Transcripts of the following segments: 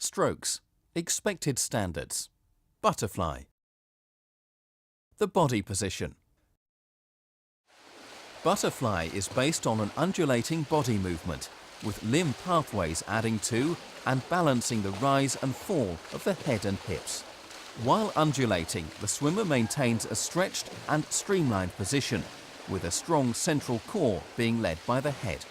Strokes. Expected standards. Butterfly. The body position. Butterfly is based on an undulating body movement, with limb pathways adding to and balancing the rise and fall of the head and hips. While undulating, the swimmer maintains a stretched and streamlined position, with a strong central core being led by the head.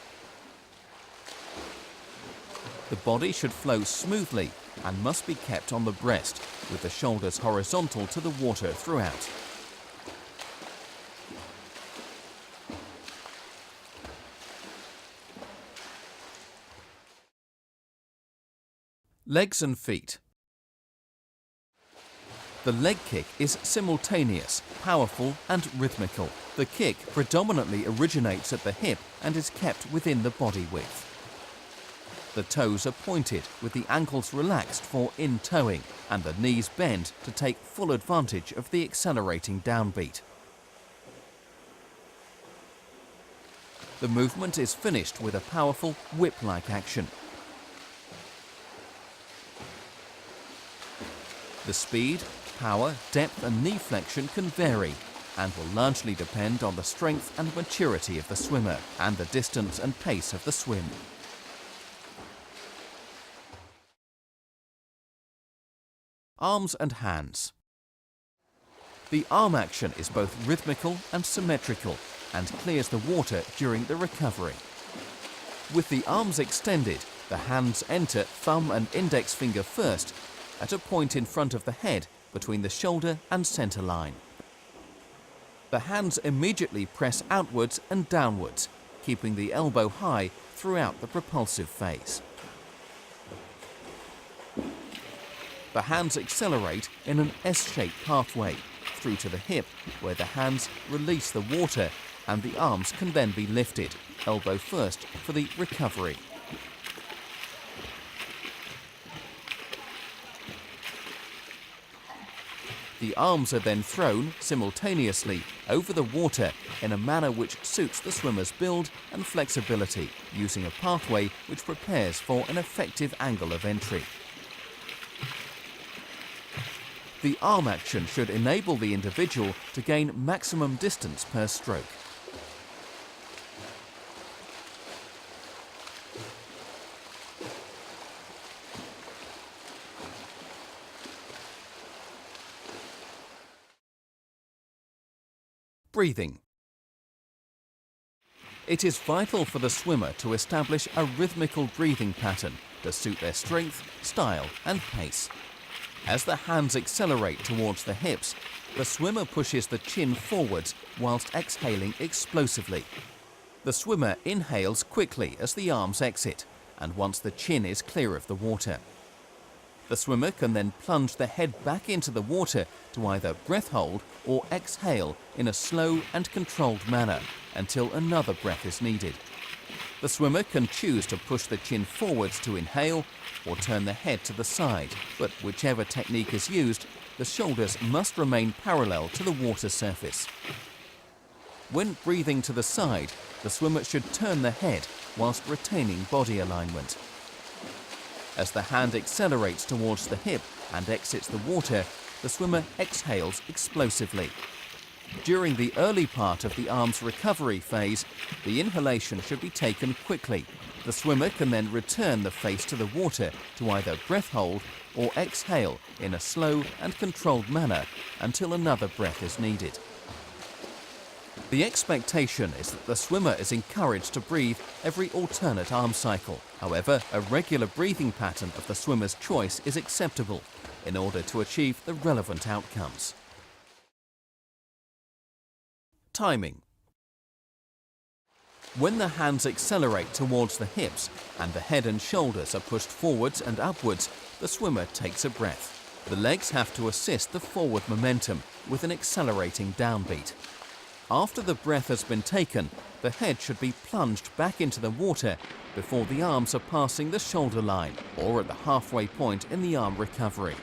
The body should flow smoothly and must be kept on the breast, with the shoulders horizontal to the water throughout. Legs and feet. The leg kick is simultaneous, powerful and rhythmical. The kick predominantly originates at the hip and is kept within the body width. The toes are pointed with the ankles relaxed for in-toeing and the knees bent to take full advantage of the accelerating downbeat. The movement is finished with a powerful whip-like action. The speed, power, depth and knee flexion can vary and will largely depend on the strength and maturity of the swimmer and the distance and pace of the swim. Arms and hands. The arm action is both rhythmical and symmetrical and clears the water during the recovery. With the arms extended, the hands enter thumb and index finger first at a point in front of the head between the shoulder and center line. The hands immediately press outwards and downwards, keeping the elbow high throughout the propulsive phase. The hands accelerate in an S-shaped pathway through to the hip, where the hands release the water and the arms can then be lifted, elbow first, for the recovery. The arms are then thrown simultaneously over the water in a manner which suits the swimmer's build and flexibility, using a pathway which prepares for an effective angle of entry. The arm action should enable the individual to gain maximum distance per stroke. Breathing. It is vital for the swimmer to establish a rhythmical breathing pattern to suit their strength, style and pace. As the hands accelerate towards the hips, the swimmer pushes the chin forwards whilst exhaling explosively. The swimmer inhales quickly as the arms exit and once the chin is clear of the water. The swimmer can then plunge the head back into the water to either breath hold or exhale in a slow and controlled manner until another breath is needed. The swimmer can choose to push the chin forwards to inhale or turn the head to the side, but whichever technique is used, the shoulders must remain parallel to the water surface. When breathing to the side, the swimmer should turn the head whilst retaining body alignment. As the hand accelerates towards the hip and exits the water, the swimmer exhales explosively. During the early part of the arm's recovery phase, the inhalation should be taken quickly. The swimmer can then return the face to the water to either breath hold or exhale in a slow and controlled manner until another breath is needed. The expectation is that the swimmer is encouraged to breathe every alternate arm cycle. However, a regular breathing pattern of the swimmer's choice is acceptable in order to achieve the relevant outcomes. Timing. When the hands accelerate towards the hips and the head and shoulders are pushed forwards and upwards, the swimmer takes a breath. The legs have to assist the forward momentum with an accelerating downbeat. After the breath has been taken, the head should be plunged back into the water before the arms are passing the shoulder line or at the halfway point in the arm recovery.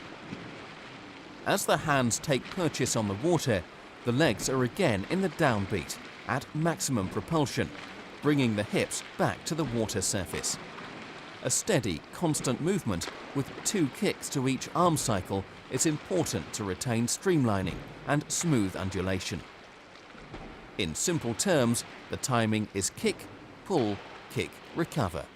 As the hands take purchase on the water, the legs are again in the downbeat at maximum propulsion, bringing the hips back to the water surface. A steady, constant movement with 2 kicks to each arm cycle is important to retain streamlining and smooth undulation. In simple terms, the timing is kick, pull, kick, recover.